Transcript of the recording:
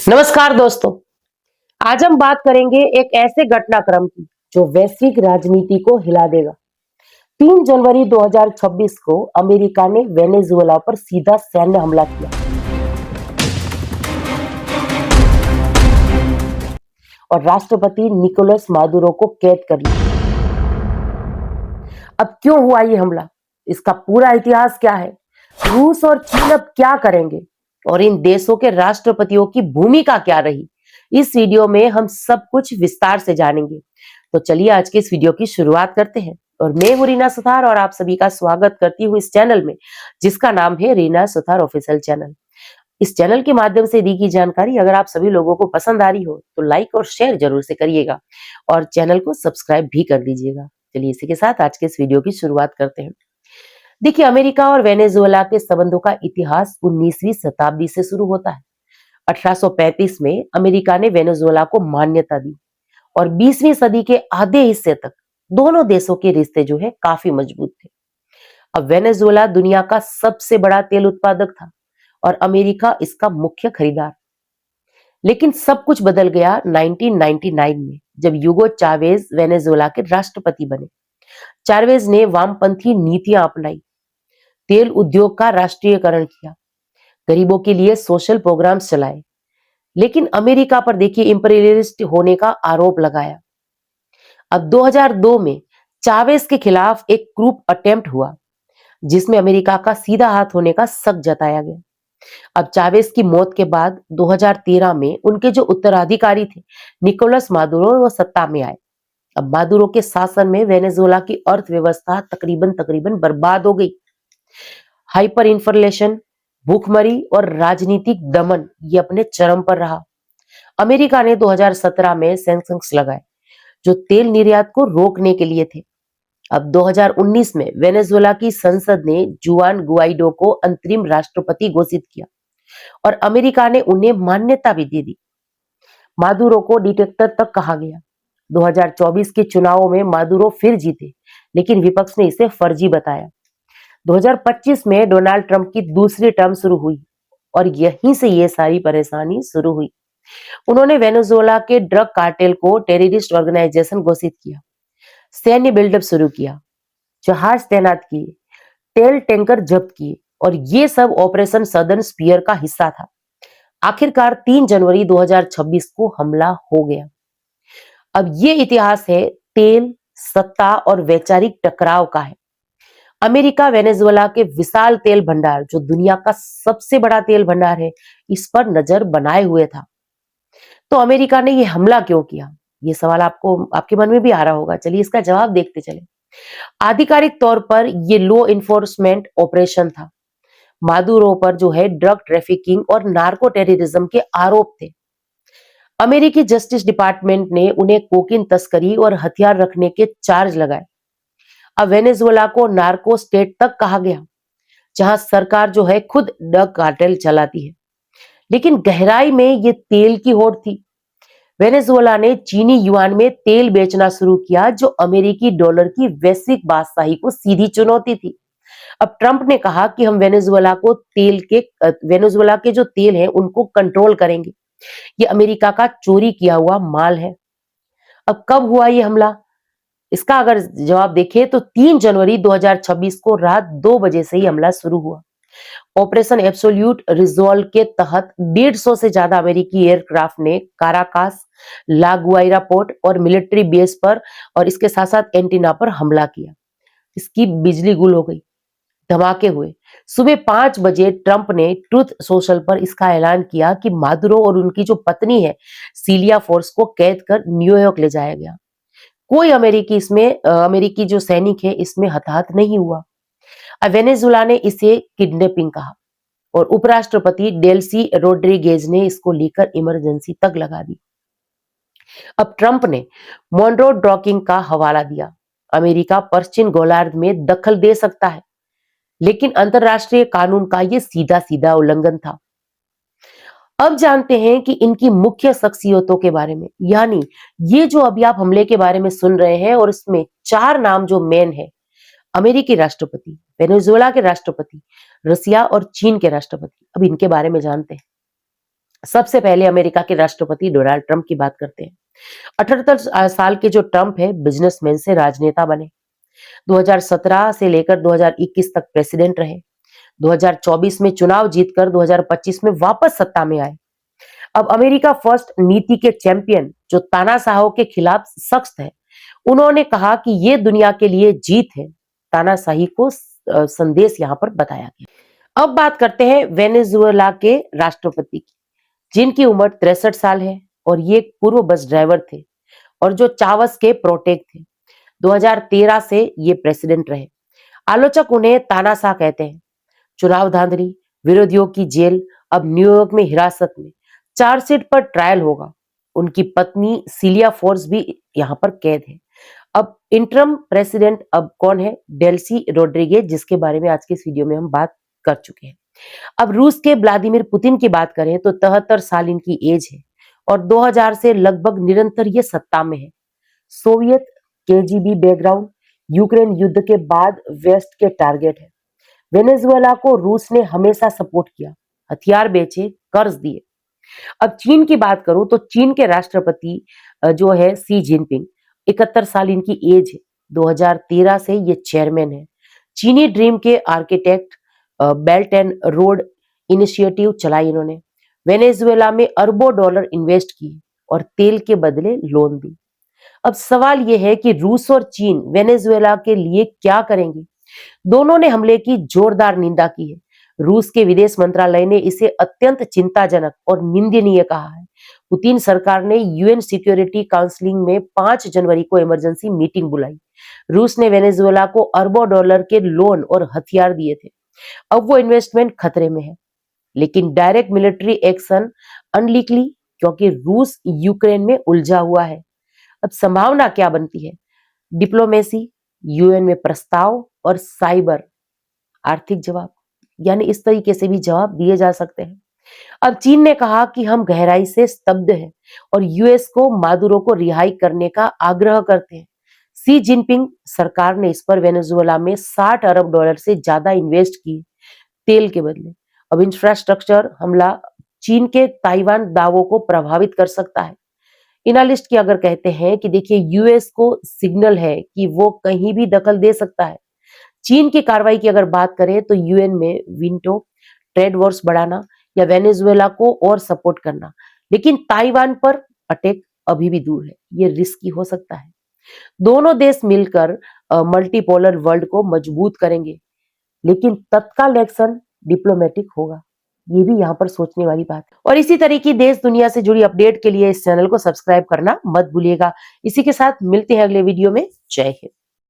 नमस्कार दोस्तों। आज हम बात करेंगे एक ऐसे घटनाक्रम की जो वैश्विक राजनीति को हिला देगा। 3 जनवरी 2026 को अमेरिका ने वेनेजुएला पर सीधा सैन्य हमला किया और राष्ट्रपति निकोलस मादुरो को कैद कर लिया। अब क्यों हुआ ये हमला, इसका पूरा इतिहास क्या है, रूस और चीन अब क्या करेंगे और इन देशों के राष्ट्रपतियों की भूमिका क्या रही, इस वीडियो में हम सब कुछ विस्तार से जानेंगे। तो चलिए आज के इस वीडियो की शुरुआत करते हैं और मैं हूं रीना सुथार और आप सभी का स्वागत करती हूँ इस चैनल में जिसका नाम है रीना सुथार ऑफिशियल चैनल। इस चैनल के माध्यम से दी गई जानकारी अगर आप सभी लोगों को पसंद आ रही हो तो लाइक और शेयर जरूर से करिएगा और चैनल को सब्सक्राइब भी कर दीजिएगा। चलिए इसी के साथ आज के इस वीडियो की शुरुआत करते हैं। देखिए, अमेरिका और वेनेजुएला के संबंधों का इतिहास 19वीं शताब्दी से शुरू होता है। 1835 में अमेरिका ने वेनेजुएला को मान्यता दी और 20वीं सदी के आधे हिस्से तक दोनों देशों के रिश्ते जो है काफी मजबूत थे। अब वेनेजुएला दुनिया का सबसे बड़ा तेल उत्पादक था और अमेरिका इसका मुख्य खरीदार। लेकिन सब कुछ बदल गया 1999 में जब यूगो चावेज वेनेजुएला के राष्ट्रपति बने। चावेज ने वामपंथी नीतियां अपनाई, तेल उद्योग का राष्ट्रीयकरण किया, गरीबों के लिए सोशल प्रोग्राम्स चलाए, लेकिन अमेरिका पर देखिए इंपीरियलिस्ट होने का आरोप लगाया। अब 2002 में चावेज के खिलाफ एक क्रूप अटेम्प्ट हुआ जिसमें अमेरिका का सीधा हाथ होने का शक जताया गया। अब चावेज की मौत के बाद 2013 में उनके जो उत्तराधिकारी थे निकोलस मादुरो वो सत्ता में आए। अब मादुरो के शासन में वेनेजुएला की अर्थव्यवस्था तकरीबन बर्बाद हो गई। हाइपर इन्फ्लेशन, भूखमरी और राजनीतिक दमन ये अपने चरम पर रहा। अमेरिका ने 2017 में सैंक्शंस लगाए जो तेल निर्यात को रोकने के लिए थे। अब 2019 में वेनेजुएला की संसद ने जुआन गुआइडो को अंतरिम राष्ट्रपति घोषित किया और अमेरिका ने उन्हें मान्यता भी दे दी। मादुरो को डिक्टेटर तक कहा गया। 2024 के चुनावों में मादुरो फिर जीते, लेकिन विपक्ष ने इसे फर्जी बताया। 2025 में डोनाल्ड ट्रंप की दूसरी टर्म शुरू हुई और यहीं से ये सारी परेशानी शुरू हुई। उन्होंने वेनेजुएला के ड्रग कार्टेल को टेररिस्ट ऑर्गेनाइजेशन घोषित किया, सैन्य बिल्डअप शुरू किया, जहाज तैनात किए, तेल टैंकर जब्त किए और ये सब ऑपरेशन सदर्न स्पीयर का हिस्सा था। आखिरकार 3 जनवरी 2026 को हमला हो गया। अब ये इतिहास है तेल, सत्ता और वैचारिक टकराव का है। अमेरिका वेनेजुएला के विशाल तेल भंडार, जो दुनिया का सबसे बड़ा तेल भंडार है, इस पर नजर बनाए हुए था। तो अमेरिका ने यह हमला क्यों किया, ये सवाल आपको आपके मन में भी आ रहा होगा। चलिए इसका जवाब देखते चले। आधिकारिक तौर पर यह लॉ इन्फोर्समेंट ऑपरेशन था। मादुरो पर जो है ड्रग ट्रैफिकिंग और नार्को टेररिज्म के आरोप थे। अमेरिकी जस्टिस डिपार्टमेंट ने उन्हें कोकीन तस्करी और हथियार रखने के चार्ज लगाए। अब वेनेजुएला को नार्को स्टेट तक कहा गया, जहां सरकार जो है खुद ड्रग कार्टेल चलाती है, लेकिन गहराई में ये तेल की होड़ थी। वेनेजुएला ने चीनी युआन में तेल बेचना शुरू किया, जो अमेरिकी डॉलर की वैश्विक बादशाही को सीधी चुनौती थी। अब ट्रंप ने कहा कि हम वेनेजुएला के जो तेल है उनको कंट्रोल करेंगे, ये अमेरिका का चोरी किया हुआ माल है। अब कब हुआ ये हमला, इसका अगर जवाब देखें तो 3 जनवरी 2026 को रात 2 बजे से ही हमला शुरू हुआ। ऑपरेशन एब्सोल्यूट रिजॉल्व के तहत 150 से ज्यादा अमेरिकी एयरक्राफ्ट ने काराकास, ला गुआइरा पोर्ट और मिलिट्री बेस पर और इसके साथ साथ एंटीना पर हमला किया। इसकी बिजली गुल हो गई, धमाके हुए। सुबह 5 बजे ट्रंप ने ट्रूथ सोशल पर इसका ऐलान किया कि मादुरो और उनकी जो पत्नी है सीलिया फोर्स को कैद कर न्यूयॉर्क ले जाया गया। कोई अमेरिकी जो सैनिक है इसमें हताहत नहीं हुआ। वेनेजुएला ने इसे किडनैपिंग कहा और उपराष्ट्रपति डेल्सी रोड्रिगेज ने इसको लेकर इमरजेंसी तक लगा दी। अब ट्रंप ने मॉन्रो ड्रॉकिंग का हवाला दिया। अमेरिका पश्चिम गोलार्ध में दखल दे सकता है, लेकिन अंतरराष्ट्रीय कानून का यह सीधा सीधा उल्लंघन था। अब जानते हैं कि इनकी मुख्य शख्सियतों के बारे में, यानी ये जो अभी आप हमले के बारे में सुन रहे हैं और इसमें 4 नाम जो मेन है, अमेरिकी राष्ट्रपति, वेनेजुएला के राष्ट्रपति, रसिया और चीन के राष्ट्रपति। अब इनके बारे में जानते हैं। सबसे पहले अमेरिका के राष्ट्रपति डोनाल्ड ट्रंप की बात करते हैं। 78 साल के जो ट्रंप है, बिजनेसमैन से राजनेता बने। 2017 से लेकर 2021 तक प्रेसिडेंट रहे। 2024 में चुनाव जीतकर 2025 में वापस सत्ता में आए। अब अमेरिका फर्स्ट नीति के चैंपियन जो तानाशाहों के खिलाफ सख्त है, उन्होंने कहा कि ये दुनिया के लिए जीत है। तानाशाही को संदेश यहाँ पर बताया गया। अब बात करते हैं वेनेजुएला के राष्ट्रपति की, जिनकी उम्र 63 साल है और ये एक पूर्व बस ड्राइवर थे और जो चावस के प्रोटेक्ट थे। 2013 से ये प्रेसिडेंट रहे। आलोचक उन्हें तानाशाह कहते हैं। चुनाव धांधली, विरोधियों की जेल, अब न्यूयॉर्क में हिरासत में, चार्जशीट पर ट्रायल होगा। उनकी पत्नी सिलिया फोर्स भी यहाँ पर कैद है। अब इंटरम प्रेसिडेंट अब कौन है? डेल्सी रोड्रिगेज, जिसके बारे में आज के इस वीडियो में हम बात कर चुके हैं। अब रूस के व्लादिमीर पुतिन की बात करें तो 73 साल इनकी एज है और 2000 से लगभग निरंतर ये सत्ता में है। सोवियत केजीबी बैकग्राउंड, यूक्रेन युद्ध के बाद वेस्ट के टारगेट है। वेनेजुएला को रूस ने हमेशा सपोर्ट किया, हथियार बेचे, कर्ज दिए। अब चीन की बात करूं तो चीन के राष्ट्रपति जो है सी जिनपिंग, 71 साल इनकी एज है। 2013 से ये चेयरमैन है। चीनी ड्रीम के architect, belt and road initiative चलाई इन्होंने। वेनेजुएला में अरबों डॉलर इन्वेस्ट किए और तेल के बदले लोन दी। अब सवाल यह है कि रूस और चीन वेनेजुएला के लिए क्या करेंगे? दोनों ने हमले की जोरदार निंदा की है। रूस के विदेश मंत्रालय ने इसे अत्यंत चिंताजनक और निंदनीय कहा है। पुतिन सरकार ने यूएन सिक्योरिटी काउंसिलिंग में 5 जनवरी को इमरजेंसी मीटिंग बुलाई। रूस ने वेनेजुएला को अरबों डॉलर के लोन और हथियार दिए थे। अब वो इन्वेस्टमेंट खतरे में है, लेकिन डायरेक्ट मिलिट्री एक्शन अनलिकली, क्योंकि रूस यूक्रेन में उलझा हुआ है। अब संभावना क्या बनती है? डिप्लोमेसी, यूएन में प्रस्ताव और साइबर आर्थिक जवाब, यानी इस तरीके से भी जवाब दिए जा सकते हैं। अब चीन ने कहा कि हम गहराई से स्तब्ध हैं और यूएस को मादुरो को रिहाई करने का आग्रह करते हैं। सी जिनपिंग सरकार ने इस पर वेनेजुएला में 60 अरब डॉलर से ज्यादा इन्वेस्ट किए तेल के बदले। अब इंफ्रास्ट्रक्चर हमला चीन के ताइवान दावों को प्रभावित कर सकता है। एनालिस्ट की अगर कहते हैं कि देखिए, यूएस को सिग्नल है कि वो कहीं भी दखल दे सकता है। चीन की कार्रवाई की अगर बात करें तो यूएन में वीटो, ट्रेड वॉर्स बढ़ाना या वेनेजुएला को और सपोर्ट करना, लेकिन ताइवान पर अटैक अभी भी दूर है, ये रिस्की हो सकता है। दोनों देश मिलकर मल्टीपोलर वर्ल्ड को मजबूत करेंगे, लेकिन तत्काल एक्शन डिप्लोमेटिक होगा। ये भी यहाँ पर सोचने वाली बात है। और इसी तरह की देश दुनिया से जुड़ी अपडेट के लिए इस चैनल को सब्सक्राइब करना मत भूलिएगा। इसी के साथ मिलते हैं अगले वीडियो में। जय हिंद।